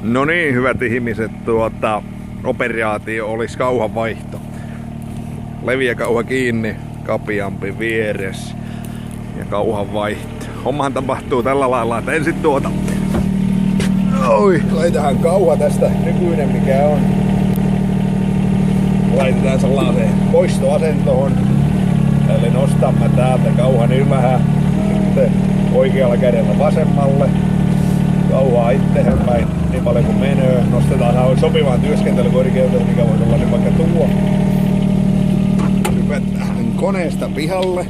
No niin, hyvät ihmiset, operaatio olisi kauhanvaihto. Leviä kauha kiinni, kapiampi vieressä ja kauhanvaihto. Hommahan tapahtuu tällä lailla, että ensin laitetaan kauha tästä nykyinen mikä on. Laitetaan sellaiseen poistoasentoon. Eli nostamme täältä kauhan ylhää. Sitten oikealla kädellä vasemmalle. Kauhaa itsehän päin niin paljon kuin menee. Nostetaan sopivaan työskentelykorkeuteen, mikä voisi olla niin vaikka tuo. Hypätään koneesta pihalle.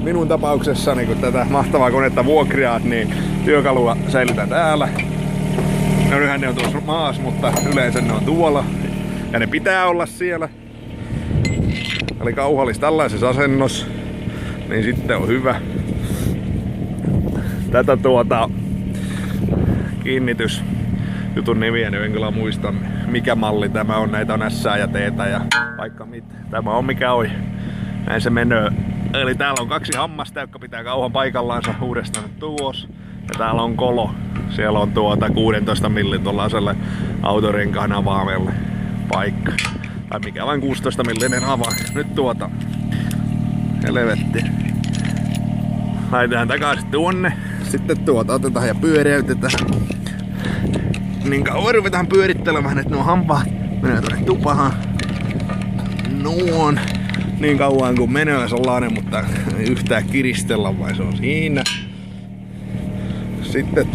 Minun tapauksessani, kun tätä mahtavaa konetta vuokriaat, niin työkalua säilytän täällä. No nythän ne on tuossa maassa, mutta yleensä ne on tuolla. Ja ne pitää olla siellä. Eli kauha olisi tällaisessa asennossa. Niin sitten on hyvä. Tätä kiinnitysjutun nimiä, niin en kyllä muista mikä malli tämä on. Näitä on S ja T ja vaikka mitä. Tämä on mikä on. Näin se menee. Eli täällä on 2 hammasta, jotka pitää kauhan paikallaansa uudestaan tuos. Ja täällä on kolo. Siellä on 16 millin tuollaiselle autorenkaan avaimelle paikka. Tai mikä vain 16 millinen avain. Nyt helvetti. Laitetaan takaisin tuonne. Sitten otetaan ja pyöräytetään. Niin kauan ruvetaan pyörittelemään, että nuo hampaat menee tuonne tupahan. Noon. Niin kauan kun menee sellainen, mutta ei yhtään kiristellä, vai se on siinä. Sitten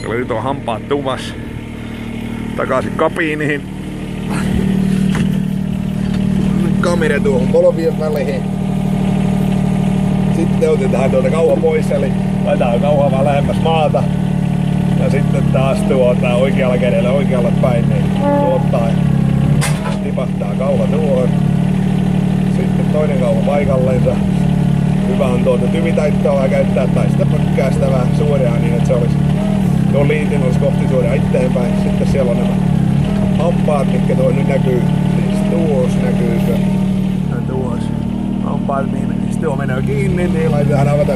eli nyt on hampaat tuvas. Takaisin kabiiniin. Kamera tuohon polvien väliin. Sitten otetaan kauha pois, eli laitetaan kauhaa vaan lähemmäs maata. Ja sitten taas oikealla kädellä oikealle päin, niin tipahtaa kauha tuohon. Sitten toinen kauha paikallensa. Hyvä on tyvitaittoa vähän käyttää tai sitä pökkäästä vähän suoraan niin, että se olisi tuon liitin olisi kohti suoraan iteenpäin. Sitten siellä on nämä hampaat, mitkä nyt näkyy. Siis tuossa näkyykö? Tuossa. Hampaat, niin tuo menee kiinni, niin laitetaan avata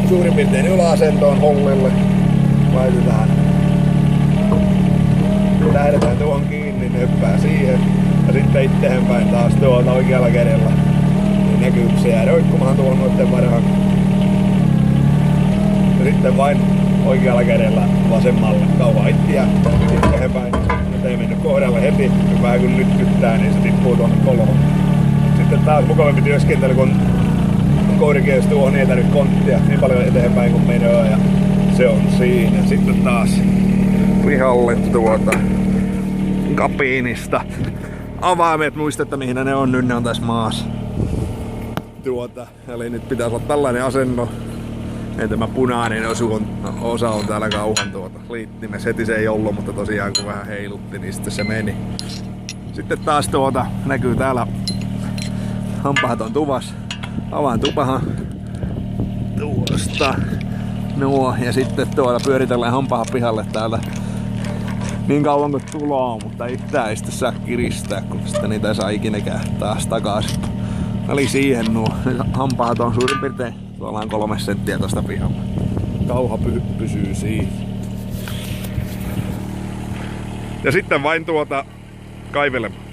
suurin piirtein yläasentoon hollille. Laitetaan. Lähdetään tuohon kiinni, nöppää siihen. Ja sitten iteenpäin taas tuolta oikealla kädellä. Niin näkyy, se jää roikkumaan tuohon noitten varhaan. Ja sitten vain oikealla kädellä vasemmalle kauhaa ittiä. Sitten päin. Nyt ei mennyt kohdalle heti. Vähän kun nytkyttää, niin se tippuu tuonne koloon. Sitten taas mukavampi työskentely, kun korkeus tuohon ei tarvitse konttia niin paljon eteenpäin kuin menee. Ja se on siinä. Sitten taas pihalle kabiinista. Avaimet, muistatte mihin ne on, nyt ne on tässä maassa. Eli nyt pitäisi olla tällainen asenno. Ja tämä punainen osa on täällä kauhan liittimessä. Heti se ei ollut, mutta tosiaan kun vähän heilutti, niin sitten se meni. Sitten taas näkyy täällä hampaat on tuvas. Avaan tupahan tuosta. No, ja sitten pyöritellään hampaat pihalle täällä. Niin kauan kuin tuloa, mutta yhtään ei sitten saa kiristää, kun sitten niitä ei saa ikinäkään taas takaisin. Eli siihen nuo hampaat on suurin piirtein tuolla on 3 senttiä tosta pihalla. Kauha pysyy siinä. Ja sitten vain kaivelemaan.